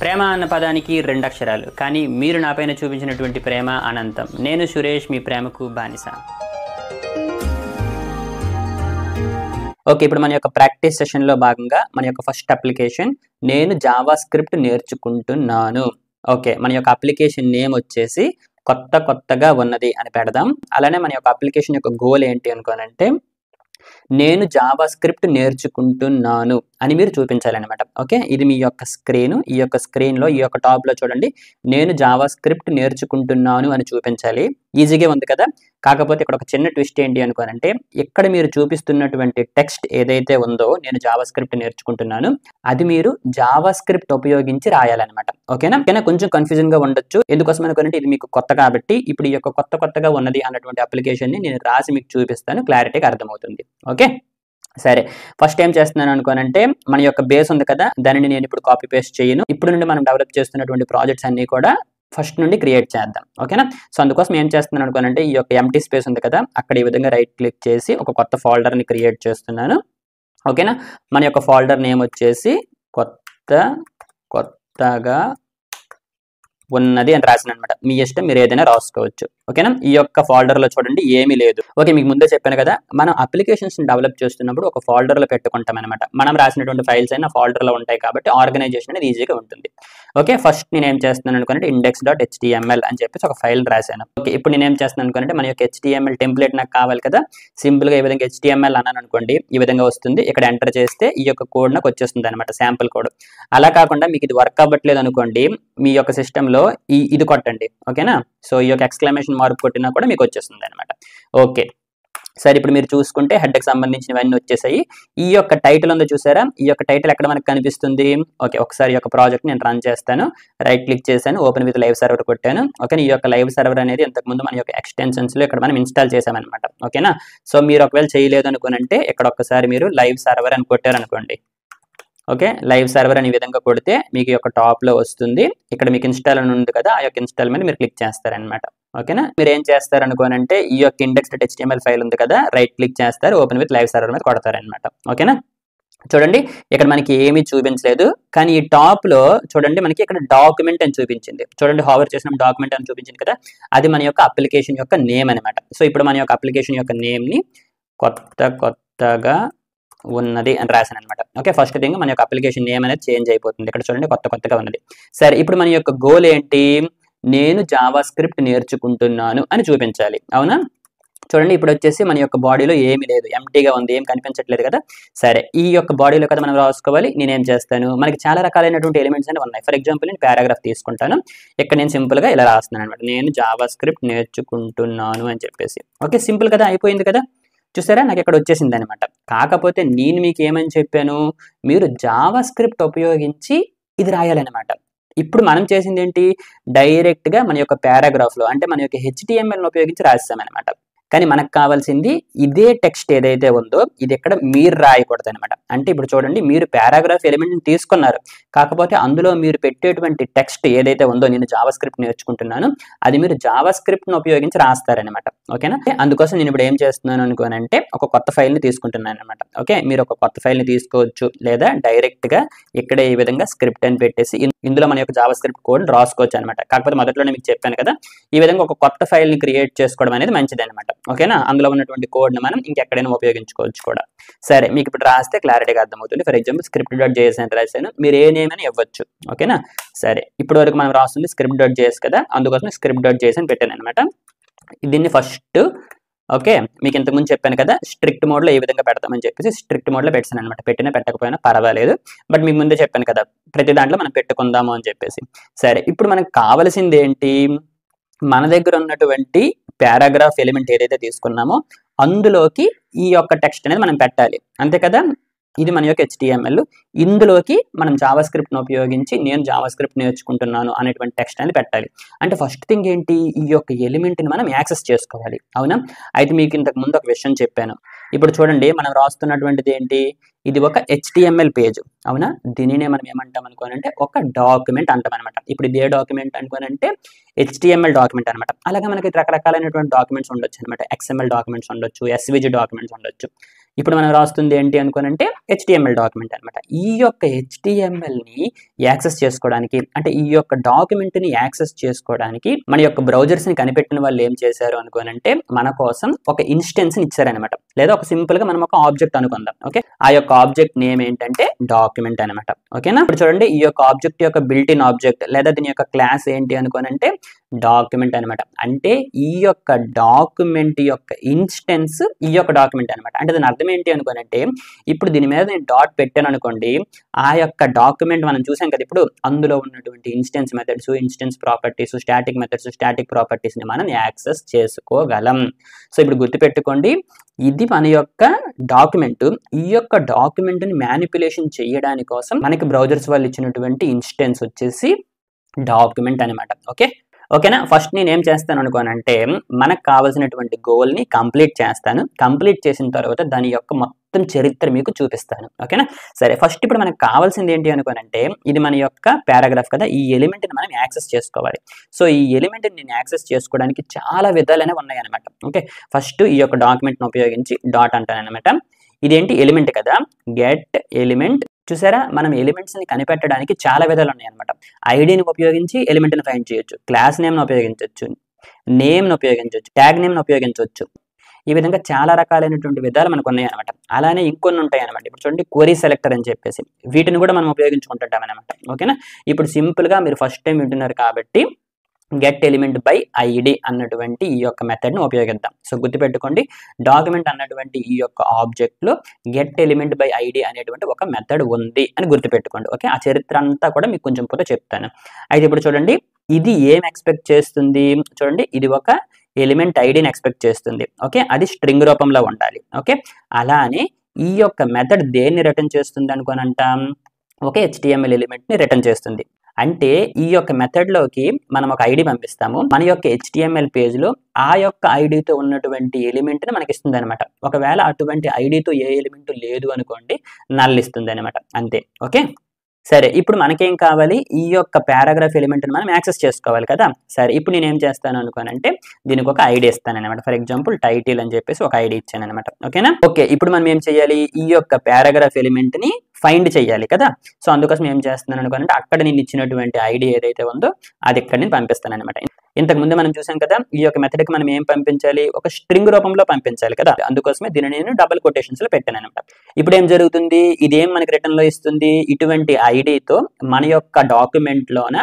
ప్రేమ అన్న పదానికి రెండు అక్షరాలు, కానీ మీరు నాపైన చూపించినటువంటి ప్రేమ అనంతం. నేను సురేష్, మీ ప్రేమకు బానిస. ఓకే, ఇప్పుడు మన యొక్క ప్రాక్టీస్ సెషన్లో భాగంగా మన యొక్క ఫస్ట్ అప్లికేషన్ నేను జావా స్క్రిప్ట్ నేర్చుకుంటున్నాను. ఓకే, మన యొక్క అప్లికేషన్ నేమ్ వచ్చేసి కొత్తగా ఉన్నది అని పెడదాం. అలానే మన యొక్క అప్లికేషన్ యొక్క గోల్ ఏంటి అనుకోనంటే నేను జావా స్క్రిప్ట్ నేర్చుకుంటున్నాను అని మీరు చూపించాలన్నమాట. ఓకే, ఇది మీ యొక్క స్క్రీన్. ఈ యొక్క స్క్రీన్లో ఈ యొక్క టాప్లో చూడండి, నేను జావా స్క్రిప్ట్ నేర్చుకుంటున్నాను అని చూపించాలి. ఈజీగా ఉంది కదా. కాకపోతే ఇక్కడ ఒక చిన్న ట్విస్ట్ ఏంటి అనుకోనంటే ఇక్కడ మీరు చూపిస్తున్నటువంటి టెక్స్ట్ ఏదైతే ఉందో నేను జావా స్క్రిప్ట్ నేర్చుకుంటున్నాను అది మీరు జావా స్క్రిప్ట్ ఉపయోగించి రాయాలన్నమాట. ఓకేనా? కొంచెం కన్ఫ్యూజన్ గా ఉండొచ్చు. ఎందుకోసం అనుకోనంటే ఇది మీకు కొత్త కాబట్టి ఇప్పుడు ఈ యొక్క కొత్తగా ఉన్నది అన్నటువంటి అప్లికేషన్ ని నేను రాసి మీకు చూపిస్తాను, క్లారిటీగా అర్థమవుతుంది. ఓకే, సరే. ఫస్ట్ ఏం చేస్తున్నాను అనుకోనంటే మన యొక్క బేస్ ఉంది కదా, దానిని నేను ఇప్పుడు కాపీ పేస్ట్ చేయను. ఇప్పుడు నుండి మనం డెవలప్ చేస్తున్నటువంటి ప్రాజెక్ట్స్ అన్ని కూడా ఫస్ట్ నుండి క్రియేట్ చేద్దాం. ఓకేనా? సో అందుకోసం ఏం చేస్తున్నాను అనుకోనంటే ఈ యొక్క ఎంటీ స్పేస్ ఉంది కదా, అక్కడ ఈ విధంగా రైట్ క్లిక్ చేసి ఒక కొత్త ఫోల్డర్ని క్రియేట్ చేస్తున్నాను. ఓకేనా? మన యొక్క ఫోల్డర్ నేమ్ వచ్చేసి కొత్తగా ఉన్నది అని రాసిన అనమాట. మీ ఇష్టం, మీరు ఏదైనా రాసుకోవచ్చు. ఓకేనా? ఈ యొక్క ఫోల్డర్లో చూడండి ఏమీ లేదు. ఓకే, మీకు ముందే చెప్పాను కదా, మనం అప్లికేషన్స్ డెవలప్ చేస్తున్నప్పుడు ఒక ఫోల్డర్లో పెట్టుకుంటాం అనమాట. మనం రాసినటువంటి ఫైల్స్ అయినా ఫోల్డర్లో ఉంటాయి కాబట్టి ఆర్గనైజేషన్ అనేది ఈజీగా ఉంటుంది. ఓకే, ఫస్ట్ నేను ఏం చేస్తున్నాను అనుకుంటే index.html అని చెప్పేసి ఒక ఫైల్ రాశాను. ఓకే, ఇప్పుడు నేను ఏం చేస్తున్నాను అనుకుంటే మన యొక్క HTML టెంప్లెట్ నాకు కావాలి కదా, సింపుల్గా ఈ విధంగా HTML అన్నాను అనుకోండి, ఈ విధంగా వస్తుంది. ఇక్కడ ఎంటర్ చేస్తే ఈ యొక్క కోడ్ నాకు వచ్చేస్తుంది అనమాట, శాంపుల్ కోడ్. అలా కాకుండా మీకు ఇది వర్క్ అవ్వట్లేదు అనుకోండి, మీ యొక్క సిస్టంలో ఇది కొట్టండి. ఓకేనా? సో ఈ యొక్క ఎక్స్క్లమేషన్ మార్క్ కొట్టినా కూడా మీకు వచ్చేస్తుంది అనమాట. ఓకే, సరే. ఇప్పుడు మీరు చూసుకుంటే హెడ్కి సంబంధించినవన్నీ వచ్చేసాయి. ఈ యొక్క టైటిల్ ఉందో చూసారా, ఈ యొక్క టైటిల్ ఎక్కడ మనకు కనిపిస్తుంది? ఓకే, ఒకసారి ఈ యొక్క ప్రాజెక్ట్ నేను రన్ చేస్తాను. రైట్ క్లిక్ చేశాను, ఓపెన్ విత్ లైవ్ సర్వర్ కొట్టాను. ఓకే, ఈ యొక్క లైవ్ సర్వర్ అనేది ఇంతకుముందు మన యొక్క ఎక్స్టెన్షన్స్లో ఇక్కడ మనం ఇన్స్టాల్ చేసామన్నమాట. ఓకేనా? సో మీరు ఒకవేళ చేయలేదు అనుకునంటే ఇక్కడ ఒక్కసారి మీరు లైవ్ సర్వర్ అని కొట్టారనుకోండి. ఓకే, లైవ్ సర్వర్ అని ఈ విధంగా కొడితే మీకు యొక్క టాప్లో వస్తుంది. ఇక్కడ మీకు ఇన్స్టాల్ అని ఉంది కదా, ఆ యొక్క ఇన్స్టాల్ మీద మీరు క్లిక్ చేస్తారనమాట. ఓకేనా? మీరు ఏం చేస్తారనుకోనంటే ఈ యొక్క index.html ఫైల్ ఉంది కదా, రైట్ క్లిక్ చేస్తారు, ఓపెన్ విత్ లైవ్ సర్వర్ మీద కొడతారనమాట. ఓకేనా? చూడండి ఇక్కడ మనకి ఏమీ చూపించలేదు, కానీ ఈ టాప్లో చూడండి మనకి ఇక్కడ డాక్యుమెంట్ అని చూపించింది. చూడండి, హావర్ చేసిన డాక్యుమెంట్ అని చూపించింది కదా, అది మన యొక్క అప్లికేషన్ యొక్క నేమ్ అనమాట. సో ఇప్పుడు మన యొక్క అప్లికేషన్ యొక్క నేమ్ని కొత్తగా ఉన్నది అని రాశాను అనమాట. ఓకే, ఫస్ట్ థింగ్ మన యొక్క అప్లికేషన్ నేమ్ అనేది చేంజ్ అయిపోతుంది. ఇక్కడ చూడండి కొత్తగా ఉన్నది. సరే, ఇప్పుడు మన యొక్క గోల్ ఏంటి? నేను జావా స్క్రిప్ట్ నేర్చుకుంటున్నాను అని చూపించాలి. అవునా? చూడండి, ఇప్పుడు వచ్చేసి మన యొక్క బాడీలో ఏమీ లేదు, ఎంటీగా ఉంది, ఏం కనిపించట్లేదు కదా. సరే, ఈ యొక్క బాడీలో కదా మనం రాసుకోవాలి. నేనేం చేస్తాను, మనకి చాలా రకాలైనటువంటి ఎలిమెంట్స్ అనేవి ఉన్నాయి. ఫర్ ఎగ్జాంపుల్ నేను పారాగ్రాఫ్ తీసుకుంటాను. ఇక్కడ నేను సింపుల్గా ఇలా రాస్తున్నాను అనమాట, నేను జావా స్క్రిప్ట్ నేర్చుకుంటున్నాను అని చెప్పేసి. ఓకే, సింపుల్ కదా, అయిపోయింది కదా. చూసారా, నాకు ఇక్కడ వచ్చేసింది అనమాట. కాకపోతే నేను మీకు ఏమని చెప్పాను, మీరు జావా స్క్రిప్ట్ ఉపయోగించి ఇది రాయాలన్నమాట. ఇప్పుడు మనం చేసింది ఏంటి, డైరెక్ట్గా మన యొక్క పారాగ్రాఫ్లో అంటే మన యొక్క HTMLని ఉపయోగించి రాసామన్నమాట. కానీ మనకు కావాల్సింది ఇదే టెక్స్ట్ ఏదైతే ఉందో ఇది ఇక్కడ మీరు రాయకూడదు అనమాట. అంటే ఇప్పుడు చూడండి, మీరు పారాగ్రాఫ్ ఎలిమెంట్ని తీసుకున్నారు, కాకపోతే అందులో మీరు పెట్టేటువంటి టెక్స్ట్ ఏదైతే ఉందో నేను జావా స్క్రిప్ట్ నేర్చుకుంటున్నాను అది మీరు జావా స్క్రిప్ట్ని ఉపయోగించి రాస్తారనమాట. ఓకేనా? అందుకోసం నేను ఇప్పుడు ఏం చేస్తున్నాను అనుకోనంటే ఒక కొత్త ఫైల్ని తీసుకుంటున్నాను అనమాట. ఓకే, మీరు ఒక కొత్త ఫైల్ని తీసుకోవచ్చు, లేదా డైరెక్ట్గా ఇక్కడే ఈ విధంగా స్క్రిప్ట్ అని పెట్టేసి ఇందులో మన యొక్క జావా స్క్రిప్ట్ కోడ్ రాసుకోవచ్చు అనమాట. కాకపోతే మొదట్లోనే మీకు చెప్పాను కదా, ఈ విధంగా ఒక కొత్త ఫైల్ని క్రియేట్ చేసుకోవడం అనేది మంచిది అనమాట. ఓకేనా? అందులో ఉన్నటువంటి కోడ్ని మనం ఇంకెక్కడైనా ఉపయోగించుకోవచ్చు కూడా. సరే, మీకు ఇప్పుడు రాస్తే క్లారిటీగా అర్థమవుతుంది. ఫర్ ఎగ్జాంపుల్ script.js అని రాశాను, మీరు ఏ నేమ్ అని ఇవ్వచ్చు. ఓకేనా? సరే, ఇప్పుడు వరకు మనం రాస్తుంది script.js కదా, అందుకోసం script.js అని పెట్టాను అనమాట. దీన్ని ఫస్ట్ ఓకే, మీకు ఇంతకుముందు చెప్పాను కదా స్ట్రిక్ట్ మోడ్లో ఏ విధంగా పెడతామని చెప్పేసి స్ట్రిక్ట్ మోడ్లో పెట్టాను అనమాట. పెట్టినా పెట్టకపోయినా పర్వాలేదు, బట్ మీకు ముందే చెప్పాను కదా ప్రతి దాంట్లో మనం పెట్టుకుందాము అని చెప్పేసి. సరే, ఇప్పుడు మనకు కావాల్సింది ఏంటి, మన దగ్గర ఉన్నటువంటి పారాగ్రాఫ్ ఎలిమెంట్ ఏదైతే తీసుకున్నామో అందులోకి ఈ యొక్క టెక్స్ట్ అనేది మనం పెట్టాలి, అంతే కదా. ఇది మన యొక్క HTML, ఇందులోకి మనం జావా స్క్రిప్ట్ను ఉపయోగించి నేను జావా స్క్రిప్ట్ నేర్చుకుంటున్నాను అనేటువంటి టెక్స్ట్ అనేది పెట్టాలి. అంటే ఫస్ట్ థింగ్ ఏంటి, ఈ యొక్క ఎలిమెంట్ని మనం యాక్సెస్ చేసుకోవాలి. అవునా? అయితే మీకు ఇంతకు ముందు ఒక విషయం చెప్పాను. ఇప్పుడు చూడండి, మనం రాస్తున్నటువంటిది ఏంటి, ఇది ఒక HTML పేజ్. అవునా? దీనినే మనం ఏమంటాం అనుకోనంటే ఒక డాక్యుమెంట్ అంటాం అనమాట. ఇప్పుడు ఇదే డాక్యుమెంట్ అనుకోనంటే HTML డాక్యుమెంట్ అనమాట. అలాగే మనకి రకరకాలైనటువంటి డాక్యుమెంట్స్ ఉండొచ్చు అనమాట. XML డాక్యుమెంట్స్ ఉండొచ్చు, SVG డాక్యుమెంట్స్ ఉండొచ్చు. ఇప్పుడు మనం రాస్తుంది ఏంటి అనుకోనంటే HTML డాక్యుమెంట్ అనమాట. ఈ యొక్క HTMLని యాక్సెస్ చేసుకోవడానికి అంటే ఈ యొక్క డాక్యుమెంట్ని యాక్సెస్ చేసుకోవడానికి మన యొక్క బ్రౌజర్స్ని కనిపెట్టిన వాళ్ళు ఏం చేశారు అనుకోనంటే మన కోసం ఒక ఇన్స్టెన్స్ని ఇచ్చారనమాట. లేదా ఒక సింపుల్గా మనం ఒక ఆబ్జెక్ట్ అనుకుందాం. ఓకే, ఆ యొక్క ఆబ్జెక్ట్ నేమ్ ఏంటంటే డాక్యుమెంట్ అనమాట. ఓకేనా, ఇప్పుడు చూడండి ఈ యొక్క ఆబ్జెక్ట్ యొక్క బిల్ట్ ఇన్ ఆబ్జెక్ట్ లేదా దీని యొక్క క్లాస్ ఏంటి అనుకోనంటే డాక్యుమెంట్ అనమాట. అంటే ఈ యొక్క డాక్యుమెంట్ యొక్క ఇన్స్టెన్స్ ఈ యొక్క డాక్యుమెంట్ అనమాట. అంటే దాని అర్థం ఏంటి అనుకోనంటే ఇప్పుడు దీని మీద నేను డాట్ పెట్టాను అనుకోండి, ఆ యొక్క డాక్యుమెంట్ మనం చూసాం కదా, ఇప్పుడు అందులో ఉన్నటువంటి instance methods, instance properties, static methods, static ప్రాపర్టీస్ని మనం యాక్సెస్ చేసుకోగలం. సో ఇప్పుడు గుర్తుపెట్టుకోండి, ఇది మన యొక్క డాక్యుమెంట్. ఈ యొక్క డాక్యుమెంట్ని మ్యానిపులేషన్ చేయడానికి కోసం మనకి బ్రౌజర్స్ వాళ్ళు ఇచ్చినటువంటి ఇన్స్టెన్స్ వచ్చేసి డాక్యుమెంట్ అనమాట. ఓకేనా, ఫస్ట్ నేను ఏం చేస్తాను అనుకోనంటే మనకు కావాల్సినటువంటి గోల్ని కంప్లీట్ చేస్తాను. కంప్లీట్ చేసిన తర్వాత దాని యొక్క మొత్తం చరిత్ర మీకు చూపిస్తాను. ఓకేనా, సరే ఫస్ట్ ఇప్పుడు మనకు కావాల్సింది ఏంటి అనుకోనంటే ఇది మన యొక్క పారాగ్రాఫ్ కదా, ఈ ఎలిమెంట్ని మనం యాక్సెస్ చేసుకోవాలి. సో ఈ ఎలిమెంట్ని నేను యాక్సెస్ చేసుకోవడానికి చాలా విధాలనే ఉన్నాయి అనమాట. ఓకే, ఫస్ట్ ఈ యొక్క డాక్యుమెంట్ని ఉపయోగించి డాట్ అంటాను అనమాట. ఇదేంటి ఎలిమెంట్ కదా, గెట్ ఎలిమెంట్. చూసారా, మనం ఎలిమెంట్స్ని కనిపెట్టడానికి చాలా విధాలు ఉన్నాయి అనమాట. ఐడిని ఉపయోగించి ఎలిమెంట్ని ఫైండ్ చేయొచ్చు, క్లాస్ నేమ్ని ఉపయోగించవచ్చు, నేమ్ని ఉపయోగించవచ్చు, ట్యాగ్ నేమ్ని ఉపయోగించవచ్చు. ఈ విధంగా చాలా రకాలైనటువంటి విధాలు మనకు ఉన్నాయి అనమాట. అలానే ఇంకొన్ని ఉంటాయి అనమాట. ఇప్పుడు చూడండి క్వరీ సెలెక్టర్ అని చెప్పేసి వీటిని కూడా మనం ఉపయోగించుకుంటుంటాం అనమాట. ఓకేనా, ఇప్పుడు సింపుల్గా మీరు ఫస్ట్ టైం వింటున్నారు కాబట్టి గెట్ ఎలిమెంట్ బై ఐడి అన్నటువంటి ఈ యొక్క మెథడ్ని ఉపయోగిద్దాం. సో గుర్తుపెట్టుకోండి, డాక్యుమెంట్ అన్నటువంటి ఈ యొక్క ఆబ్జెక్ట్లో గెట్ ఎలిమెంట్ బై ఐడి అనేటువంటి ఒక మెథడ్ ఉంది అని గుర్తుపెట్టుకోండి. ఓకే, ఆ చరిత్ర అంతా కూడా మీకు కొంచెం పోతే చెప్తాను. అయితే ఇప్పుడు చూడండి ఇది ఏం ఎక్స్పెక్ట్ చేస్తుంది, చూడండి ఇది ఒక ఎలిమెంట్ ఐడిని ఎక్స్పెక్ట్ చేస్తుంది. ఓకే, అది స్ట్రింగ్ రూపంలో ఉండాలి. ఓకే, అలానే ఈ యొక్క మెథడ్ దేన్ని రిటర్న్ చేస్తుంది అనుకోనంటాం, ఒక HTML ఎలిమెంట్ని రిటర్న్ చేస్తుంది. అంటే ఈ యొక్క మెథడ్లోకి మనం ఒక ఐడి పంపిస్తాము, మన యొక్క HTML పేజ్లో ఆ యొక్క ఐడితో ఉన్నటువంటి ఎలిమెంట్ని మనకి ఇస్తుంది అనమాట. ఒకవేళ అటువంటి ఐడితో ఏ ఎలిమెంట్ లేదు అనుకోండి, నల్ ఇస్తుంది అనమాట, అంతే. ఓకే, సరే ఇప్పుడు మనకేం కావాలి, ఈ యొక్క పారాగ్రాఫ్ ఎలిమెంట్ని మనం యాక్సెస్ చేసుకోవాలి కదా. సరే ఇప్పుడు నేను ఏం చేస్తాను అనుకోనంటే దీనికి ఒక ఐడి ఇస్తాను అనమాట. ఫర్ ఎగ్జాంపుల్ టైటిల్ అని చెప్పేసి ఒక ఐడి ఇచ్చాను అనమాట. ఓకేనా, ఓకే ఇప్పుడు మనం ఏం చేయాలి, ఈ యొక్క పారాగ్రాఫ్ ఎలిమెంట్ని ఫైండ్ చేయాలి కదా. సో అందుకోసం ఏం చేస్తున్నాను అనుకోనంటే అక్కడ నేను ఇచ్చినటువంటి ఐడి ఏదైతే ఉందో అది ఇక్కడ నేను పంపిస్తాను అనమాట. ఇంతకు ముందు మనం చూసాం కదా, ఈ యొక్క మెథడ్కి మనం ఏం పంపించాలి, ఒక స్ట్రింగ్ రూపంలో పంపించాలి కదా. అందుకోసమే దీన్ని నేను డబుల్ కొటేషన్స్లో పెట్టాను అనమాట. ఇప్పుడు ఏం జరుగుతుంది, ఇదేం మనకి రిటర్న్లో ఇస్తుంది, ఇటువంటి ఐడితో మన యొక్క డాక్యుమెంట్లోన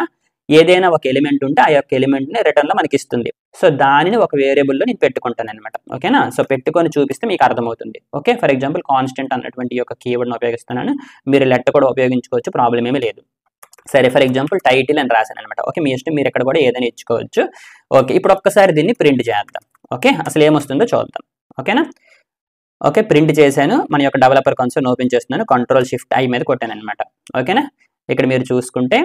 ఏదైనా ఒక ఎలిమెంట్ ఉంటే ఆ యొక్క ఎలిమెంట్ని రిటర్న్లో మనకి ఇస్తుంది. సో దానిని ఒక వేరియబుల్లో నేను పెట్టుకుంటాను అనమాట. ఓకేనా, సో పెట్టుకొని చూపిస్తే మీకు అర్థమవుతుంది. ఓకే, ఫర్ ఎగ్జాంపుల్ కాన్స్టెంట్ అన్నటువంటి ఈ యొక్క కీవర్డ్ని ఉపయోగిస్తున్నాను, మీరు లెటర్ కూడా ఉపయోగించుకోవచ్చు, ప్రాబ్లం ఏమీ లేదు. సరే ఫర్ ఎగ్జాంపుల్ టైటిల్ అని రాశాను అనమాట. ఓకే, మీ ఇష్టం, మీరు ఎక్కడ కూడా ఏదైనా ఇచ్చుకోవచ్చు. ఓకే, ఇప్పుడు ఒక్కసారి దీన్ని ప్రింట్ చేద్దాం. ఓకే, అసలు ఏమొస్తుందో చూద్దాం. ఓకేనా, ఓకే ప్రింట్ చేశాను. మన యొక్క డెవలపర్ కన్సోల్ ఓపెన్ చేస్తున్నాను, Ctrl+Shift+I మీద కొట్టాను అనమాట. ఓకేనా, ఇక్కడ మీరు చూసుకుంటే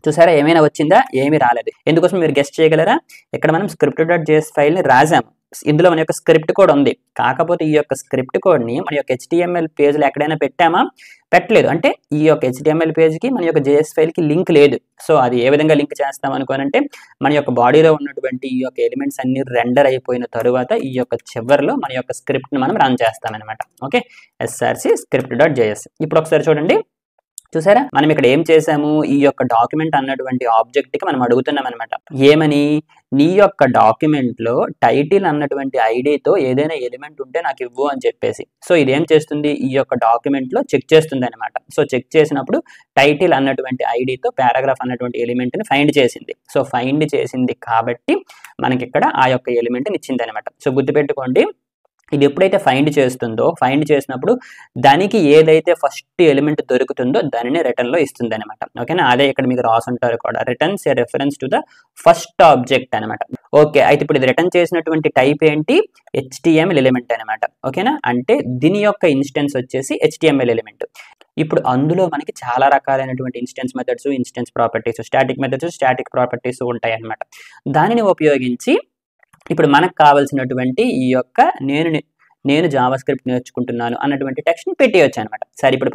చూసారా ఏమైనా వచ్చిందా, ఏమీ రాలేదు. ఎందుకోసం మీరు గెస్ట్ చేయగలరా, ఇక్కడ మనం script.js ఫైల్ని రాసాము, ఇందులో మన యొక్క స్క్రిప్ట్ కోడ్ ఉంది. కాకపోతే ఈ యొక్క స్క్రిప్ట్ కోడ్ని మన యొక్క HTML పేజ్లో ఎక్కడైనా పెట్టామా, పెట్టలేదు. అంటే ఈ యొక్క HTML పేజ్కి మన యొక్క JS ఫైల్కి లింక్ లేదు. సో అది ఏ విధంగా లింక్ చేస్తాం అనుకోనంటే మన యొక్క బాడీలో ఉన్నటువంటి ఈ యొక్క ఎలిమెంట్స్ అన్ని రెండర్ అయిపోయిన తరువాత ఈ యొక్క చివరిలో మన యొక్క స్క్రిప్ట్ని మనం రన్ చేస్తామన్నమాట. Okay, src script.js. ఇప్పుడు ఒకసారి చూడండి, చూసారా మనం ఇక్కడ ఏం చేసాము, ఈ యొక్క డాక్యుమెంట్ అన్నటువంటి ఆబ్జెక్ట్కి మనం అడుగుతున్నాం అనమాట. ఏమని, నీ యొక్క డాక్యుమెంట్లో టైటిల్ అన్నటువంటి ఐడితో ఏదైనా ఎలిమెంట్ ఉంటే నాకు ఇవ్వు అని చెప్పేసి. సో ఇదేం చేస్తుంది, ఈ యొక్క డాక్యుమెంట్లో చెక్ చేస్తుంది అనమాట. సో చెక్ చేసినప్పుడు టైటిల్ అన్నటువంటి ఐడితో పారాగ్రాఫ్ అన్నటువంటి ఎలిమెంట్ని ఫైండ్ చేసింది. సో ఫైండ్ చేసింది కాబట్టి మనకి ఇక్కడ ఆ యొక్క ఎలిమెంట్ని ఇచ్చింది అనమాట. సో గుర్తుపెట్టుకోండి, ఇది ఎప్పుడైతే ఫైండ్ చేస్తుందో, ఫైండ్ చేసినప్పుడు దానికి ఏదైతే ఫస్ట్ ఎలిమెంట్ దొరుకుతుందో దానిని రిటర్న్లో ఇస్తుంది అనమాట. ఓకేనా, అదే ఇక్కడ మీకు రాసుంటారు కూడా, returns A reference to the first object అనమాట. ఓకే, అయితే ఇప్పుడు ఇది రిటర్న్ చేసినటువంటి టైప్ ఏంటి, HTML ఎలిమెంట్ అనమాట. ఓకేనా, అంటే దీని యొక్క ఇన్స్టెన్స్ వచ్చేసి HTML ఎలిమెంట్. ఇప్పుడు అందులో మనకి చాలా రకాలైనటువంటి instance methods, instance properties, static methods, static properties ఉంటాయి అనమాట. దానిని ఉపయోగించి ఇప్పుడు మనకు కావాల్సినటువంటి ఈ యొక్క నేను జావా స్క్రిప్ట్ నేర్చుకుంటున్నాను అన్నటువంటి టెక్స్ట్ని పెట్టేయచ్చు అనమాట. సరే ఇప్పుడు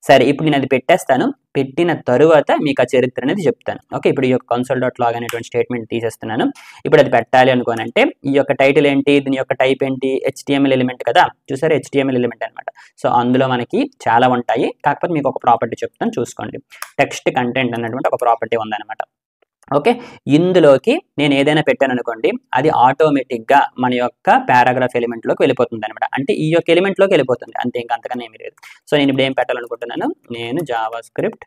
సరే ఇప్పుడు నేను అది పెట్టేస్తాను. పెట్టిన తరువాత మీకు ఆ చరిత్ర అనేది చెప్తాను. ఓకే, ఇప్పుడు ఈ యొక్క console.log అనేటువంటి స్టేట్మెంట్ తీసేస్తున్నాను. ఇప్పుడు అది పెట్టాలి అనుకోనంటే ఈ యొక్క టైటిల్ ఏంటి, దీని యొక్క టైప్ ఏంటి, HTML ఎలిమెంట్ కదా, చూసారా HTML ఎలిమెంట్ అనమాట. సో అందులో మనకి చాలా ఉంటాయి, కాకపోతే మీకు ఒక ప్రాపర్టీ చెప్తాను చూసుకోండి. టెక్స్ట్ కంటెంట్ అన్నటువంటి ఒక ప్రాపర్టీ ఉందన్నమాట. ఓకే, ఇందులోకి నేను ఏదైనా పెట్టాను అనుకోండి, అది ఆటోమేటిక్గా మన యొక్క పారాగ్రాఫ్ ఎలిమెంట్లోకి వెళ్ళిపోతుంది అనమాట. అంటే ఈ యొక్క ఎలిమెంట్లోకి వెళ్ళిపోతుంది అంతే, ఇంకా అంతకన్నా ఏమీ లేదు. సో నేను ఇప్పుడు ఏం పెట్టాలనుకుంటున్నాను, నేను జావా స్క్రిప్ట్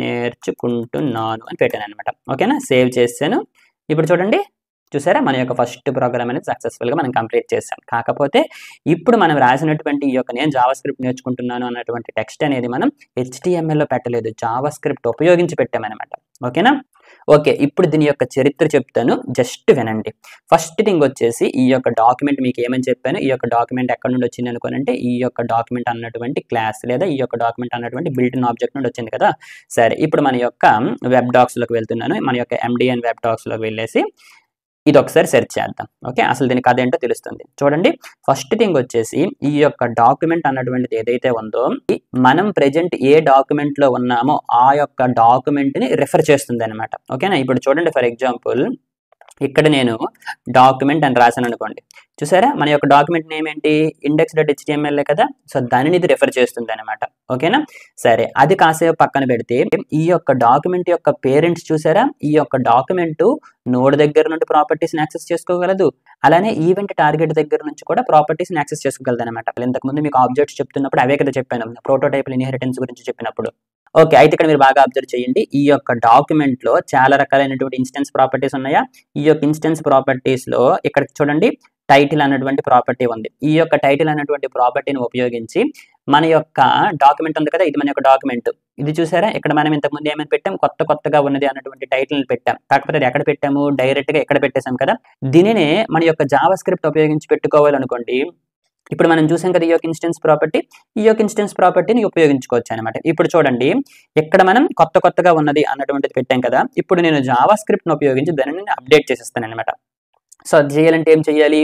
నేర్చుకుంటున్నాను అని పెట్టాను అనమాట. ఓకేనా, సేవ్ చేశాను. ఇప్పుడు చూడండి, చూసారా మన యొక్క ఫస్ట్ ప్రోగ్రామ్ అనేది సక్సెస్ఫుల్గా మనం కంప్లీట్ చేసాం. కాకపోతే ఇప్పుడు మనం రాసినటువంటి ఈ యొక్క నేను జావా స్క్రిప్ట్ నేర్చుకుంటున్నాను అన్నటువంటి టెక్స్ట్ అనేది మనం HTML పెట్టలేదు, జావా స్క్రిప్ట్ ఉపయోగించి పెట్టామన్నమాట. ఓకేనా, ఓకే ఇప్పుడు దీని యొక్క చరిత్ర చెప్తాను, జస్ట్ వినండి. ఫస్ట్ థింగ్ వచ్చేసి ఈ యొక్క డాక్యుమెంట్ మీకు ఏమని చెప్పాను, ఈ యొక్క డాక్యుమెంట్ ఎక్కడ నుండి వచ్చింది అనుకోనంటే ఈ యొక్క డాక్యుమెంట్ అన్నటువంటి క్లాస్ లేదా ఈ యొక్క డాక్యుమెంట్ అన్నటువంటి బిల్ట్-ఇన్ ఆబ్జెక్ట్ నుండి వచ్చింది కదా. సరే ఇప్పుడు మన యొక్క వెబ్ డాక్స్లోకి వెళ్తున్నాను. మన యొక్క MDN వెబ్ డాక్స్లోకి వెళ్ళేసి ఇది ఒకసారి సెర్చ్ చేద్దాం. ఓకే, అసలు దీని కథ ఏంటో తెలుస్తుంది. చూడండి, ఫస్ట్ థింగ్ వచ్చేసి ఈ యొక్క డాక్యుమెంట్ అన్నటువంటిది ఏదైతే ఉందో మనం ప్రెజెంట్ ఏ డాక్యుమెంట్ లో ఉన్నామో ఆ యొక్క డాక్యుమెంట్ ని రిఫర్ చేస్తుంది అనమాట. ఓకేనా, ఇప్పుడు చూడండి ఫర్ ఎగ్జాంపుల్ ఇక్కడ నేను డాక్యుమెంట్ అని రాశాను అనుకోండి, చూసారా మన యొక్క డాక్యుమెంట్ నేమ్ ఏంటి, index.html కదా. సో దానిని ఇది రిఫర్ చేస్తుంది అనమాట. ఓకేనా, సరే అది కాసేపు పక్కన పెడితే ఈ యొక్క డాక్యుమెంట్ యొక్క పేరెంట్స్ చూసారా, ఈ యొక్క డాక్యుమెంట్ నోడ్ దగ్గర నుండి ప్రాపర్టీస్ని యాక్సెస్ చేసుకోగలదు, అలానే ఈవెంట్ టార్గెట్ దగ్గర నుంచి కూడా ప్రాపర్టీస్ని యాక్సెస్ చేసుకోగలదు అనమాట. ఇంతకుముందు మీకు ఆబ్జెక్ట్స్ చెప్తున్నప్పుడు అవే కదా చెప్పాను, ప్రోటోటైప్ ఇన్హెరిటెన్స్ గురించి చెప్పినప్పుడు. ఓకే, అయితే ఇక్కడ మీరు బాగా అబ్జర్వ్ చేయండి, ఈ యొక్క డాక్యుమెంట్ లో చాలా రకాలైనటువంటి ఇన్స్టెన్స్ ప్రాపర్టీస్ ఉన్నాయా. ఈ యొక్క ఇన్స్టెన్స్ ప్రాపర్టీస్ లో ఇక్కడ చూడండి టైటిల్ అన్నటువంటి ప్రాపర్టీ ఉంది. ఈ యొక్క టైటిల్ అన్నటువంటి ప్రాపర్టీని ఉపయోగించి మన యొక్క డాక్యుమెంట్ ఉంది కదా, ఇది మన యొక్క డాక్యుమెంట్. ఇది చూసారా, ఇక్కడ మనం ఇంతకుముందు ఏమైనా పెట్టాం, కొత్తగా ఉన్నది అన్నటువంటి టైటిల్ పెట్టాం. కాకపోతే అది ఎక్కడ పెట్టాము, డైరెక్ట్ గా ఎక్కడ పెట్టేశాం కదా. దీనినే మన యొక్క జావా స్క్రిప్ట్ ఉపయోగించి పెట్టుకోవాలనుకోండి, ఇప్పుడు మనం చూసాం కదా ఈ యొక్క ఇన్స్టెన్స్ ప్రాపర్టీ, ఈ యొక్క ఇన్స్టెన్స్ ప్రాపర్టీని ఉపయోగించుకోవచ్చు అనమాట. ఇప్పుడు చూడండి ఇక్కడ మనం కొత్తగా ఉన్నది అన్నటువంటిది పెట్టాం కదా. ఇప్పుడు నేను జావా స్క్రిప్ట్ని ఉపయోగించి దానిని అప్డేట్ చేసేస్తాను అనమాట. సో అది చేయాలంటే ఏం చేయాలి,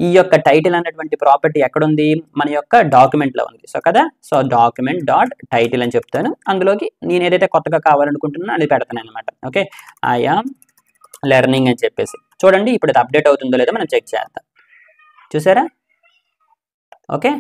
ఈ యొక్క టైటిల్ అన్నటువంటి ప్రాపర్టీ ఎక్కడుంది, మన యొక్క డాక్యుమెంట్ లో ఉంది. సో కదా, సో డాక్యుమెంట్ డాట్ టైటిల్ అని చెప్తాను, అందులోకి నేను ఏదైతే కొత్తగా కావాలనుకుంటున్నానో అది పెడతాను అనమాట. ఓకే, ఐ యామ్ లెర్నింగ్ అని చెప్పేసి చూడండి, ఇప్పుడు అది అప్డేట్ అవుతుందో లేదో మనం చెక్ చేద్దాం. చూసారా, ఓకే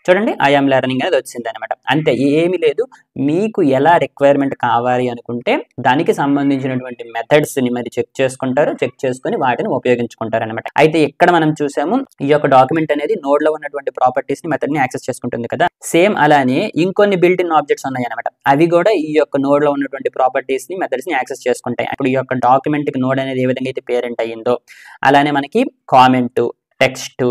చూడండి ఐ యామ్ లెర్నింగ్ అనేది వచ్చింది అనమాట. అంతే, ఏమీ లేదు. మీకు ఎలా రిక్వైర్మెంట్ కావాలి అనుకుంటే దానికి సంబంధించినటువంటి మెథడ్స్ని మరి చెక్ చేసుకుంటారు, చెక్ చేసుకుని వాటిని ఉపయోగించుకుంటారు అనమాట. అయితే ఇక్కడ మనం చూసాము ఈ యొక్క డాక్యుమెంట్ అనేది నోడ్ లో ఉన్నటువంటి ప్రాపర్టీస్ ని మెథడ్ ని యాక్సెస్ చేసుకుంటుంది కదా. సేమ్ అలానే ఇంకొన్ని బిల్ట్ ఇన్ ఆబ్జెక్ట్స్ ఉన్నాయి అనమాట, అవి కూడా ఈ యొక్క నోడ్ లో ఉన్నటువంటి ప్రాపర్టీస్ ని మెథడ్స్ ని యాక్సెస్ చేసుకుంటాయి. ఇప్పుడు ఈ యొక్క డాక్యుమెంట్ కి నోడ్ అనేది ఏ విధంగా అయితే పేరెంట్ అయ్యిందో, అలానే మనకి కామెంట్, టెక్స్ట్,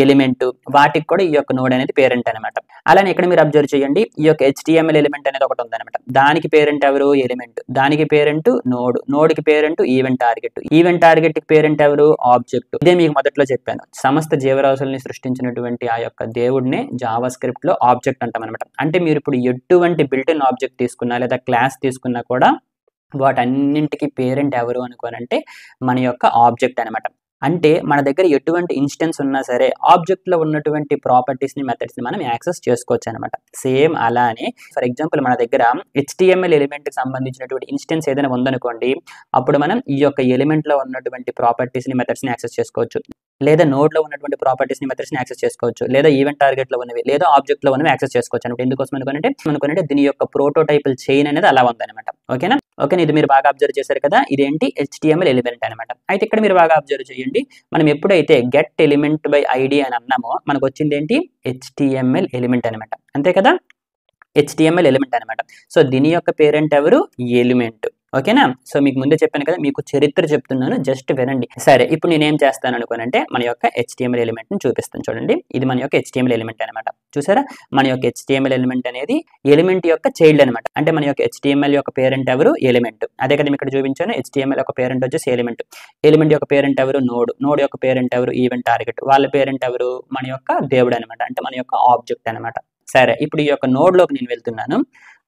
ఎలిమెంట్ వాటికి కూడా ఈ యొక్క నోడ్ అనేది పేరెంట్ అనమాట. అలానే ఇక్కడ మీరు అబ్జర్వ్ చేయండి, ఈ యొక్క HTML ఎలిమెంట్ అనేది ఒకటి ఉందన్నమాట. దానికి పేరెంట్ ఎవరు, ఎలిమెంట్. దానికి పేరెంట్ నోడ్, నోడ్ కి parent event target, event target కి పేరెంట్ ఎవరు, ఆబ్జెక్ట్. ఇదే మీకు మొదట్లో చెప్పాను, సమస్త జీవరాశుల్ని సృష్టించినటువంటి ఆ యొక్క దేవుడిని జావా స్క్రిప్ట్ లో ఆబ్జెక్ట్ అంటాం అనమాట. అంటే మీరు ఇప్పుడు ఎటువంటి బిల్ట్ ఇన్ ఆబ్జెక్ట్ తీసుకున్నా లేదా క్లాస్ తీసుకున్నా కూడా వాటన్నింటికి పేరెంట్ ఎవరు అనుకోనంటే మన యొక్క ఆబ్జెక్ట్ అనమాట. అంటే మన దగ్గర ఎటువంటి ఇన్స్టెన్స్ ఉన్నా సరే ఆబ్జెక్ట్ లో ఉన్నటువంటి ప్రాపర్టీస్ ని మెథడ్స్ ని మనం యాక్సెస్ చేసుకోవచ్చు అనమాట. సేమ్ అలానే ఫర్ ఎగ్జాంపుల్ మన దగ్గర HTML ఎలిమెంట్ కి సంబంధించినటువంటి ఇన్స్టెన్స్ ఏదైనా ఉందనుకోండి, అప్పుడు మనం ఈ యొక్క ఎలిమెంట్ లో ఉన్నటువంటి ప్రాపర్టీస్ ని మెథడ్స్ ని యాక్సెస్ చేసుకోవచ్చు, లేదా నోడ్ లో ఉన్నటువంటి ప్రాపర్టీస్ ని మెథడ్స్ ని యాక్సెస్ చేసుకోవచ్చు, లేదా ఈవెంట్ టార్గెట్ లో ఉన్నవి లేదా ఆబ్జెక్ట్ లో ఉన్నవి యాక్సెస్ చేసుకోవచ్చు అనమాట. ఎందుకోసం అనుకుంటే దీని యొక్క ప్రోటోటైపుల్ చైన్ అనేది అలా ఉందన్నమాట. ఓకేనా, ఓకే ఇది మీరు బాగా అబ్జర్వ్ చేశారు కదా, ఇదేంటి HTML ఎలిమెంట్ అనమాట. అయితే ఇక్కడ మీరు బాగా అబ్జర్వ్ చేయండి, మనం ఎప్పుడైతే గెట్ ఎలిమెంట్ బై ఐడి అని అన్నామో మనకు వచ్చింది ఏంటి, HTML ఎలిమెంట్ అనమాట. అంతే కదా, HTML ఎలిమెంట్ అనమాట. సో దీని యొక్క పేరెంట్ ఎవరు, ఎలిమెంట్. ఓకేనా, సో మీకు ముందే చెప్పాను కదా, మీకు చరిత్ర చెప్తున్నాను, జస్ట్ వినండి. సరే ఇప్పుడు నేనేం చేస్తాను అనుకోనంటే మన యొక్క HTML ఎలిమెంట్ ని చూపిస్తాను. చూడండి, ఇది మన యొక్క HTML ఎలిమెంట్ అనమాట. చూసారా, మన యొక్క HTML ఎలిమెంట్ అనేది ఎలిమెంట్ యొక్క చైల్డ్ అనమాట. అంటే మన యొక్క HTML యొక్క పేరెంట్ ఎవరు, ఎలిమెంట్. అదే కదా ఇక్కడ చూపించాను, HTML యొక్క పేరెంట్ వచ్చేసి ఎలిమెంట్, ఎలిమెంట్ యొక్క పేరెంట్ ఎవరు, నోడ్, నోడ్ యొక్క పేరెంట్ ఎవరు, ఈవెంట్ టార్గెట్, వాళ్ళ పేరెంట్ ఎవరు, మన యొక్క దేవుడు అనమాట, అంటే మన యొక్క ఆబ్జెక్ట్ అనమాట. సరే ఇప్పుడు ఈ యొక్క నోడ్ లోకి నేను వెళ్తున్నాను.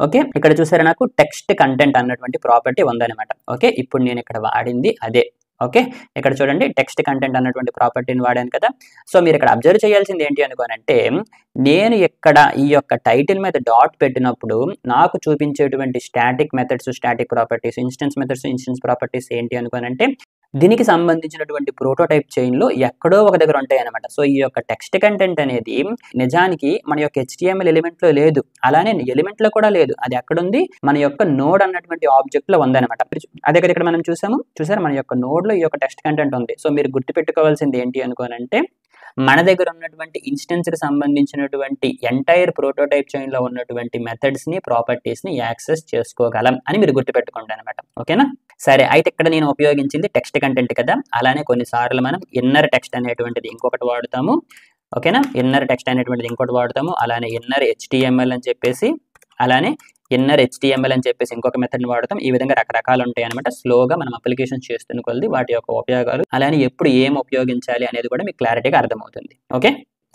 ఓకే, ఇక్కడ చూసారా నాకు టెక్స్ట్ కంటెంట్ అన్నటువంటి ప్రాపర్టీ ఉందన్నమాట. ఓకే, ఇప్పుడు నేను ఇక్కడ వాడింది అదే. ఓకే, ఇక్కడ చూడండి టెక్స్ట్ కంటెంట్ అన్నటువంటి ప్రాపర్టీని వాడాను కదా. సో మీరు ఇక్కడ అబ్జర్వ్ చేయాల్సింది ఏంటి అనుకోనంటే, నేను ఇక్కడ ఈ యొక్క టైటిల్ మీద డాట్ పెట్టినప్పుడు నాకు చూపించేటువంటి static methods, static properties, instance methods, instance properties ఏంటి అనుకోనంటే, దీనికి సంబంధించినటువంటి ప్రోటోటైప్ చైన్లో ఎక్కడో ఒక దగ్గర ఉంటాయి అనమాట. సో ఈ యొక్క టెక్స్ట్ కంటెంట్ అనేది నిజానికి మన యొక్క HTML ఎలిమెంట్లో లేదు, అలానే ఎలిమెంట్లో కూడా లేదు. అది ఎక్కడుంది? మన యొక్క నోడ్ అన్నటువంటి ఆబ్జెక్ట్లో ఉందన్నమాట. అదే కదా ఇక్కడ మనం చూసారు మన యొక్క నోడ్లో ఈ యొక్క టెక్స్ట్ కంటెంట్ ఉంది. సో మీరు గుర్తుపెట్టుకోవాల్సింది ఏంటి అనుకోనంటే, మన దగ్గర ఉన్నటువంటి ఇన్స్టెన్స్కి సంబంధించినటువంటి ఎంటైర్ ప్రోటోటైప్ చైన్లో ఉన్నటువంటి మెథడ్స్ని, ప్రాపర్టీస్ని యాక్సెస్ చేసుకోగలం అని మీరు గుర్తుపెట్టుకోండి అనమాట. ఓకేనా? సరే, అయితే ఇక్కడ నేను ఉపయోగించింది టెక్స్ట్ కంటెంట్ కదా, అలానే కొన్నిసార్లు మనం ఇన్నర్ టెక్స్ట్ అనేటువంటిది ఇంకొకటి వాడుతాము. ఓకేనా? ఇన్నర్ టెక్స్ట్ అనేటువంటిది ఇంకోటి వాడుతాము, అలానే ఇన్నర్ HTML అని చెప్పేసి, అలానే ఇన్నర్ HTML అని చెప్పేసి ఇంకొక మెథడ్ని వాడతాం. ఈ విధంగా రకరకాలు ఉంటాయి అనమాట. స్లోగా మనం అప్లికేషన్ చేస్తున్న కొద్ది వాటి యొక్క ఉపయోగాలు, అలానే ఎప్పుడు ఏం ఉపయోగించాలి అనేది కూడా మీకు క్లారిటీగా అర్థమవుతుంది. ఓకే,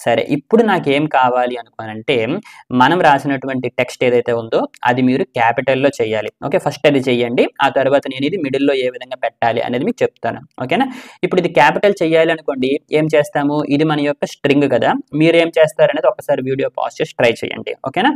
సరే, ఇప్పుడు నాకేం కావాలి అనుకోనంటే, మనం రాసినటువంటి టెక్స్ట్ ఏదైతే ఉందో అది మీరు క్యాపిటల్లో చేయాలి. ఓకే, ఫస్ట్ అది చేయండి, ఆ తర్వాత నేను ఇది మిడిల్లో ఏ విధంగా పెట్టాలి అనేది మీకు చెప్తాను. ఓకేనా? ఇప్పుడు ఇది క్యాపిటల్ చేయాలి అనుకోండి, ఏం చేస్తాము? ఇది మన యొక్క స్ట్రింగ్ కదా, మీరు ఏం చేస్తారనేది ఒకసారి వీడియో పాజ్ చేసి ట్రై చేయండి. ఓకేనా?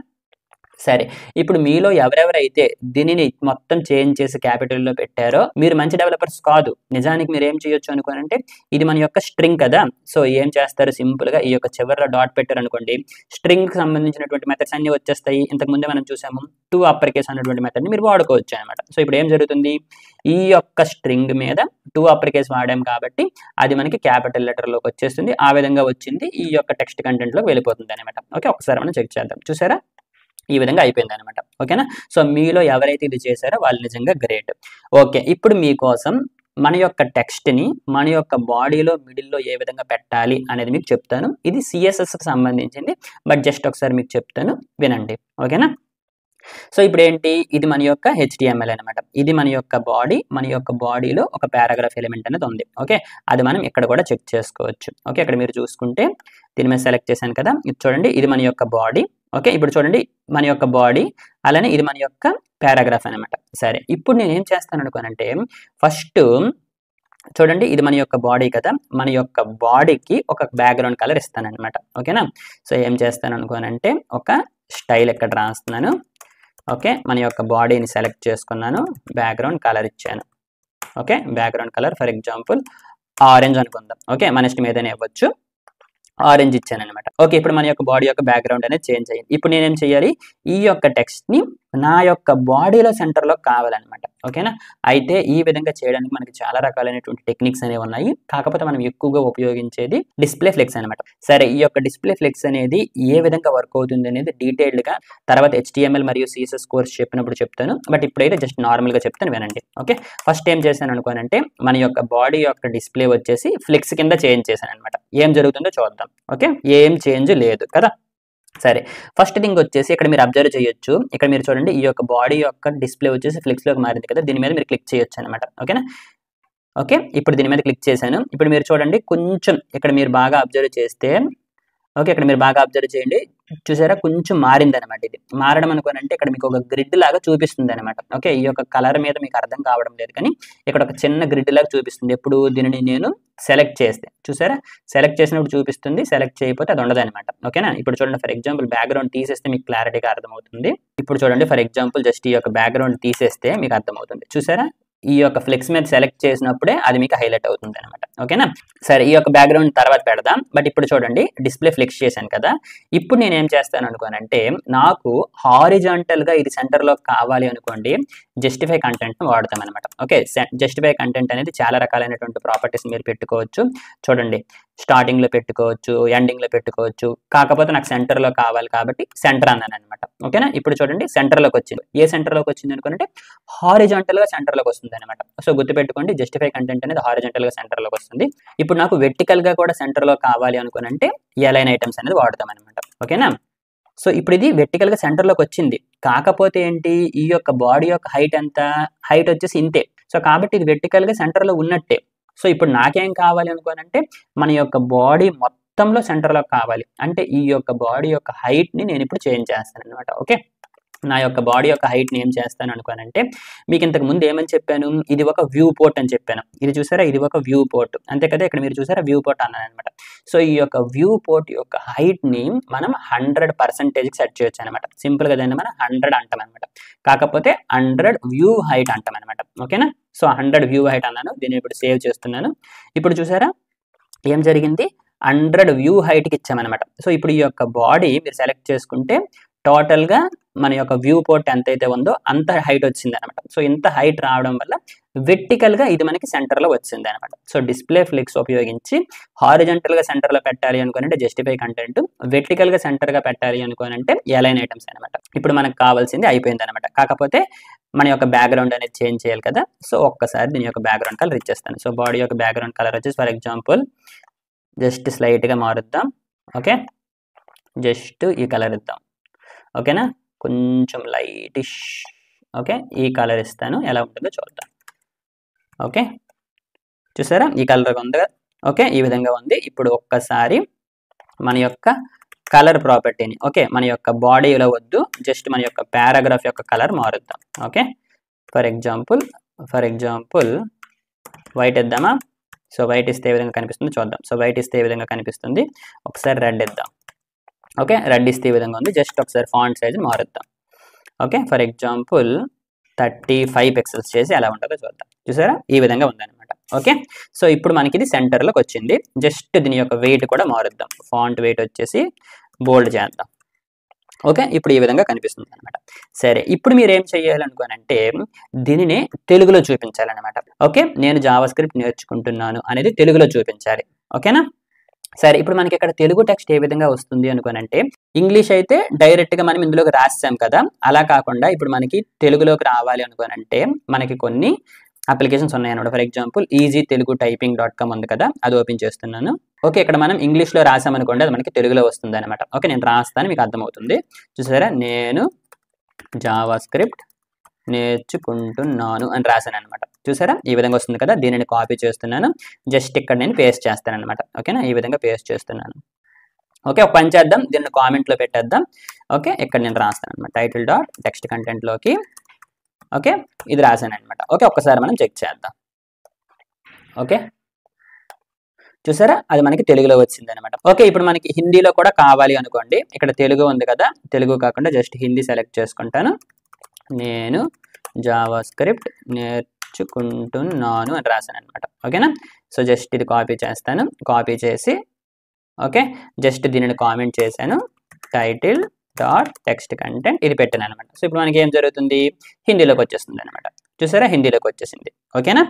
సరే, ఇప్పుడు మీలో ఎవరెవరైతే దీనిని మొత్తం చేంజ్ చేసి క్యాపిటల్లో పెట్టారో మీరు మంచి డెవలపర్స్ కాదు. నిజానికి మీరు ఏం చేయొచ్చు అనుకోనంటే, ఇది మన యొక్క స్ట్రింగ్ కదా, సో ఏం చేస్తారు? సింపుల్గా ఈ యొక్క చివరిలో డాట్ పెట్టారు అనుకోండి, స్ట్రింగ్కి సంబంధించినటువంటి మెథడ్స్ అన్ని వచ్చేస్తాయి. ఇంతకుముందే మనం చూసాము టు అప్పర్ కేస్ అన్నటువంటి మెథడ్ని మీరు వాడుకోవచ్చు అనమాట. సో ఇప్పుడు ఏం జరుగుతుంది? ఈ యొక్క స్ట్రింగ్ మీద టు అప్పర్ కేస్ వాడాం కాబట్టి అది మనకి క్యాపిటల్ లెటర్లోకి వచ్చేస్తుంది. ఆ విధంగా వచ్చింది ఈ యొక్క టెక్స్ట్ కంటెంట్లోకి వెళ్ళిపోతుంది అనమాట. ఓకే, ఒకసారి మనం చెక్ చేద్దాం. చూసారా? ఈ విధంగా అయిపోయింది అనమాట. ఓకేనా? సో మీలో ఎవరైతే ఇది చేశారో వాళ్ళు నిజంగా గ్రేట్. ఓకే, ఇప్పుడు మీకోసం మన యొక్క టెక్స్ట్ని మన యొక్క బాడీలో మిడిల్లో ఏ విధంగా పెట్టాలి అనేది మీకు చెప్తాను. ఇది CSSకి సంబంధించింది, బట్ జస్ట్ ఒకసారి మీకు చెప్తాను, వినండి. ఓకేనా? సో ఇప్పుడు ఏంటి? ఇది మన యొక్క HTML అనమాట. ఇది మన యొక్క బాడీ, మన యొక్క బాడీలో ఒక పారాగ్రాఫ్ ఎలిమెంట్ అనేది ఉంది. ఓకే, అది మనం ఇక్కడ కూడా చెక్ చేసుకోవచ్చు. ఓకే, ఇక్కడ మీరు చూసుకుంటే దీని మీద సెలెక్ట్ చేశాను కదా, ఇది చూడండి, ఇది మన యొక్క బాడీ. ఓకే, ఇప్పుడు చూడండి మన యొక్క బాడీ, అలానే ఇది మన యొక్క పారాగ్రాఫ్ అనమాట. సరే, ఇప్పుడు నేను ఏం చేస్తాను అనుకోనంటే, ఫస్ట్ చూడండి, ఇది మన యొక్క బాడీ కదా, మన యొక్క బాడీకి ఒక బ్యాక్గ్రౌండ్ కలర్ ఇస్తాను అనమాట. ఓకేనా? సో ఏం చేస్తాను అనుకోనంటే, ఒక స్టైల్ ఇక్కడ రాస్తున్నాను. ఓకే, మన యొక్క బాడీని సెలెక్ట్ చేసుకున్నాను, బ్యాక్గ్రౌండ్ కలర్ ఇచ్చాను. Okay, background colour for example orange అనుకుందాం. ఓకే, మన ఇష్టం ఏదైనా ఇవ్వచ్చు, ఆరెంజ్ ఇచ్చాను అనమాట. ఓకే, ఇప్పుడు మన యొక్క బాడీ యొక్క బ్యాక్గ్రౌండ్ అనేది చేంజ్ అయ్యింది. ఇప్పుడు నేనేం చేయాలి? ఈ యొక్క టెక్స్ట్ని నా యొక్క బాడీలో సెంటర్లో కావాలన్నమాట. ఓకేనా? అయితే ఈ విధంగా చేయడానికి మనకి చాలా రకాలైనటువంటి టెక్నిక్స్ అనేవి ఉన్నాయి, కాకపోతే మనం ఎక్కువగా ఉపయోగించేది డిస్ప్లే ఫ్లెక్స్ అనమాట. సరే, ఈ యొక్క డిస్ప్లే ఫ్లెక్స్ అనేది ఏ విధంగా వర్క్ అవుతుంది అనేది డీటెయిల్డ్గా తర్వాత HTML మరియు CSS కోర్స్ చెప్పినప్పుడు చెప్తాను, బట్ ఇప్పుడైతే జస్ట్ నార్మల్గా చెప్తాను, వినండి. ఓకే, ఫస్ట్ ఏం చేశాను అనుకోనంటే, మన యొక్క బాడీ యొక్క డిస్ప్లే వచ్చేసి ఫ్లెక్స్ కింద చేంజ్ చేశాను అనమాట. ఏం జరుగుతుందో చూద్దాం. ఓకే, ఏం చేంజ్ లేదు కదా. సరే, ఫస్ట్ థింగ్ వచ్చేసి ఇక్కడ మీరు అబ్జర్వ్ చేయొచ్చు, ఇక్కడ మీరు చూడండి ఈ యొక్క బాడీ యొక్క డిస్ప్లే వచ్చేసి ఫ్లెక్స్లోకి మారింది కదా, దీని మీద మీరు క్లిక్ చేయొచ్చు అనమాట. ఓకేనా? ఓకే, ఇప్పుడు దీని మీద క్లిక్ చేశాను. ఇప్పుడు మీరు చూడండి కొంచెం ఇక్కడ మీరు బాగా అబ్జర్వ్ చేస్తే, ఓకే, ఇక్కడ మీరు బాగా అబ్జర్వ్ చేయండి, చూసారా కొంచెం మారింది అనమాట. ఇది మారడం అనుకోనంటే ఇక్కడ మీకు ఒక గ్రిడ్ లాగా చూపిస్తుంది అనమాట. ఓకే, ఈ యొక్క కలర్ మీద మీకు అర్థం కావడం లేదు, కానీ ఇక్కడ ఒక చిన్న గ్రిడ్ లాగా చూపిస్తుంది. ఎప్పుడు దీనిని నేను సెలెక్ట్ చేస్తే, చూసారా సెలెక్ట్ చేసినప్పుడు చూపిస్తుంది, సెలెక్ట్ చేయకపోతే అది ఉండదు అనమాట. ఓకేనా? ఇప్పుడు చూడండి, ఫర్ ఎగ్జాంపుల్ బ్యాక్గ్రౌండ్ తీసేస్తే మీకు క్లారిటీగా అర్థమవుతుంది. ఇప్పుడు చూడండి, ఫర్ ఎగ్జాంపుల్ జస్ట్ ఈ యొక్క బ్యాక్గ్రౌండ్ తీసేస్తే మీకు అర్థమవుతుంది. చూసారా, ఈ యొక్క ఫ్లెక్స్ మీద సెలెక్ట్ చేసినప్పుడే అది మీకు హైలైట్ అవుతుంది అనమాట. ఓకేనా? సరే, ఈ యొక్క బ్యాక్గ్రౌండ్ తర్వాత పెడదాం, బట్ ఇప్పుడు చూడండి డిస్ప్లే ఫ్లెక్స్ చేశాను కదా, ఇప్పుడు నేను ఏం చేస్తాను అనుకోనంటే, నాకు హారిజాంటల్గా ఇది సెంటర్లో కావాలి అనుకోండి, జస్టిఫై కంటెంట్ని వాడతాం అనమాట. ఓకే, జస్టిఫై కంటెంట్ అనేది చాలా రకాలైనటువంటి ప్రాపర్టీస్ మీరు పెట్టుకోవచ్చు. చూడండి, స్టార్టింగ్లో పెట్టుకోవచ్చు, ఎండింగ్లో పెట్టుకోవచ్చు, కాకపోతే నాకు సెంటర్లో కావాలి కాబట్టి సెంటర్ అన్నాను అనమాట. ఓకేనా? ఇప్పుడు చూడండి సెంటర్లోకి వచ్చింది. ఏ సెంటర్లోకి వచ్చింది అనుకుంటే హారిజాంటల్గా సెంటర్లోకి వస్తుంది అనమాట. సో గుర్తుపెట్టుకోండి, జస్టిఫై కంటెంట్ అనేది హారిజాంటల్గా సెంటర్లోకి వస్తుంది. ఇప్పుడు నాకు వెర్టికల్గా కూడా సెంటర్లో కావాలి అనుకునంటే ఎలైన్ ఐటమ్స్ అనేది వాడతాం అనమాట. ఓకేనా? సో ఇప్పుడు ఇది వెర్టికల్గా సెంటర్లోకి వచ్చింది, కాకపోతే ఏంటి, ఈ యొక్క బాడీ యొక్క హైట్ ఎంత, హైట్ వచ్చేసి ఇంతే. సో కాబట్టి ఇది వెర్టికల్గా సెంటర్లో ఉన్నట్టే. సో ఇప్పుడు నాకేం కావాలి అనుకోనంటే, మన యొక్క బాడీ మొత్తంలో సెంటర్లో కావాలి అంటే ఈ యొక్క బాడీ యొక్క హైట్ని నేను ఇప్పుడు చేంజ్ చేస్తాను అనమాట. ఓకే, నా యొక్క బాడీ యొక్క హైట్ని ఏం చేస్తాను అనుకోనంటే మీకు ఇంతకు ముందు ఏమని చెప్పాను, ఇది ఒక వ్యూ పోర్ట్ అని చెప్పాను. ఇది చూసారా, ఇది ఒక వ్యూ పోర్ట్ అంతే కదా, ఇక్కడ మీరు చూసారా వ్యూ పోర్ట్ అన్నాను అనమాట. సో ఈ యొక్క వ్యూ పోర్ట్ యొక్క హైట్ని మనం 100% సెట్ చేయొచ్చు అనమాట. సింపుల్గా దాన్ని మనం 100 అంటాం అనమాట. కాకపోతే 100 వ్యూ హైట్ అంటాం అనమాట. ఓకేనా, సో 100 వ్యూ హైట్ అన్నాను. దీన్ని ఇప్పుడు సేవ్ చేస్తున్నాను. ఇప్పుడు చూసారా ఏం జరిగింది, 100 వ్యూ హైట్కి ఇచ్చామన్నమాట. సో ఇప్పుడు ఈ యొక్క బాడీ మీరు సెలెక్ట్ చేసుకుంటే టోటల్గా మన యొక్క వ్యూ పోర్ట్ ఎంతైతే ఉందో అంత హైట్ వచ్చింది అనమాట. సో ఇంత హైట్ రావడం వల్ల వెర్టికల్గా ఇది మనకి సెంటర్లో వచ్చింది అనమాట. సో డిస్ప్లే ఫ్లిక్స్ ఉపయోగించి హారిజంటల్గా సెంటర్లో పెట్టాలి అనుకోనంటే జస్టిఫై కంటెంట్, వెర్టికల్గా సెంటర్గా పెట్టాలి అనుకోనంటే అలైన్ ఐటమ్స్ అనమాట. ఇప్పుడు మనకు కావాల్సింది అయిపోయింది అనమాట. కాకపోతే మన యొక్క బ్యాక్గ్రౌండ్ అనేది చేంజ్ చేయాలి కదా. సో ఒక్కసారి దీని యొక్క బ్యాక్గ్రౌండ్ కలర్ ఇచ్చేస్తాను. సో బాడీ యొక్క బ్యాక్గ్రౌండ్ కలర్ వచ్చేసి ఫర్ ఎగ్జాంపుల్ జస్ట్ స్లైట్గా మారుద్దాం. ఓకే, జస్ట్ ఈ కలర్ ఇద్దాం. ఓకేనా, కొంచెం లైటిష్. ఓకే, ఈ కలర్ ఇస్తాను, ఎలా ఉంటుందో చూద్దాం. ఓకే, చూసారా ఈ కలర్ ఉంది. ఓకే, ఈ విధంగా ఉంది. ఇప్పుడు ఒక్కసారి మన యొక్క కలర్ ప్రాపర్టీని, ఓకే మన యొక్క బాడీలో వద్దు, జస్ట్ మన యొక్క పారాగ్రాఫ్ యొక్క కలర్ మారుద్దాం. ఓకే, ఫర్ ఎగ్జాంపుల్ వైట్ ఇద్దామా. సో వైట్ ఇస్తే ఏ విధంగా కనిపిస్తుందో చూద్దాం. సో వైట్ ఇస్తే ఏ విధంగా కనిపిస్తుంది, ఒకసారి రెడ్ ఇద్దాం. ఓకే, రెడ్ ఇస్తే ఈ విధంగా ఉంది. జస్ట్ ఒకసారి ఫాంట్ సైజ్ మారుద్దాం. ఓకే, ఫర్ ఎగ్జాంపుల్ 35 పిక్సెల్స్ చేసి ఎలా ఉంటుందో చూద్దాం. చూసారా ఈ విధంగా ఉందన్నమాట. ఓకే, సో ఇప్పుడు మనకి ఇది సెంటర్లోకి వచ్చింది. జస్ట్ దీని యొక్క వెయిట్ కూడా మారుద్దాం. ఫాంట్ వెయిట్ వచ్చేసి బోల్డ్ చేద్దాం. ఓకే, ఇప్పుడు ఈ విధంగా కనిపిస్తుంది అనమాట. సరే, ఇప్పుడు మీరు ఏం చేయాలనుకోనంటే దీనిని తెలుగులో చూపించాలన్నమాట. ఓకే, నేను జావాస్క్రిప్ట్ నేర్చుకుంటున్నాను అనేది తెలుగులో చూపించాలి. ఓకేనా, సరే ఇప్పుడు మనకి ఇక్కడ తెలుగు టెక్స్ట్ ఏ విధంగా వస్తుంది అనుకోనంటే ఇంగ్లీష్ అయితే డైరెక్ట్గా మనం ఇందులోకి రాసాం కదా, అలా కాకుండా ఇప్పుడు మనకి తెలుగులోకి రావాలి అనుకోనంటే మనకి కొన్ని అప్లికేషన్స్ ఉన్నాయన్నమాట. ఫర్ ఎగ్జాంపుల్ easytelugutyping.com ఉంది కదా, అది ఓపెన్ చేస్తున్నాను. ఓకే, ఇక్కడ మనం ఇంగ్లీష్లో రాసామనుకోండి అది మనకి తెలుగులో వస్తుంది అనమాట. ఓకే, నేను రాస్తాను, మీకు అర్థమవుతుంది. చూసారా, నేను జావాస్క్రిప్ట్ నేర్చుకుంటున్నాను అని రాశాను అనమాట. చూసారా ఈ విధంగా వస్తుంది కదా, దీనిని కాపీ చేస్తున్నాను, జస్ట్ ఇక్కడ నేను పేస్ట్ చేస్తాను అనమాట. ఓకేనా, ఈ విధంగా పేస్ట్ చేస్తున్నాను. ఓకే, ఒక పని చేద్దాం, దీన్ని కామెంట్లో పెట్టేద్దాం. ఓకే, ఇక్కడ నేను రాస్తాను అనమాట టైటిల్ డాట్ టెక్స్ట్ కంటెంట్లోకి. ఓకే, ఇది రాశాను అనమాట. ఓకే, ఒక్కసారి మనం చెక్ చేద్దాం. ఓకే, చూసారా అది మనకి తెలుగులో వచ్చింది అనమాట. ఓకే, ఇప్పుడు మనకి హిందీలో కూడా కావాలి అనుకోండి, ఇక్కడ తెలుగు ఉంది కదా, తెలుగు కాకుండా జస్ట్ హిందీ సెలెక్ట్ చేసుకుంటాను. నేను జావాస్క్రిప్ట్ నేర్చుకుంటున్నాను అని రాశాను అనమాట. ఓకేనా, సో జస్ట్ ఇది కాపీ చేస్తాను. కాపీ చేసి ఓకే జస్ట్ దీనిని కామెంట్ చేశాను, టైటిల్ డాట్ టెక్స్ట్ కంటెంట్ ఇది పెట్టాను అనమాట. సో ఇప్పుడు మనకి ఏం జరుగుతుంది, హిందీలోకి వచ్చేస్తుంది అనమాట. చూసారా హిందీలోకి వచ్చేసింది. ఓకేనా,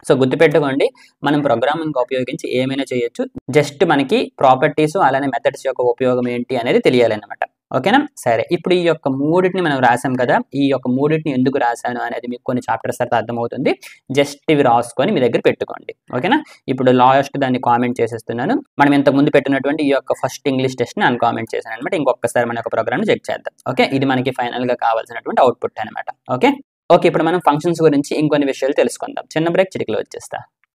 సో గుర్తుపెట్టుకోండి, మనం ప్రోగ్రామింగ్ ఉపయోగించి ఏమైనా చేయొచ్చు. జస్ట్ మనకి ప్రాపర్టీస్ అలానే మెథడ్స్ యొక్క ఉపయోగం ఏంటి అనేది తెలియాలన్నమాట. ఓకేనా, సరే ఇప్పుడు ఈ యొక్క మూడింటిని మనం రాసాం కదా, ఈ యొక్క మూడింటిని ఎందుకు రాశాను అనేది మీకు కొన్ని చాప్టర్స్ తర్వాత అర్థమవుతుంది. జస్ట్ ఇవి రాసుకొని మీ దగ్గర పెట్టుకోండి. ఓకేనా, ఇప్పుడు లాస్ట్ దాన్ని కామెంట్ చేసేస్తున్నాను. మనం ఇంతకు ముందు పెట్టినటువంటి ఈ యొక్క ఫస్ట్ ఇంగ్లీష్ టెస్ట్ని నేను కామెంట్ చేశాను అనమాట. ఇంకొకసారి మన యొక్క ప్రోగ్రామ్ని చెక్ చేద్దాం. ఓకే, ఇది మనకి ఫైనల్గా కావాల్సినటువంటి అవుట్పుట్ అనమాట. ఓకే, ఇప్పుడు మనం ఫంక్షన్స్ గురించి ఇంకొన్ని విషయాలు తెలుసుకుందాం. చిన్న బ్రేక్, చిటికలో వచ్చేస్తా.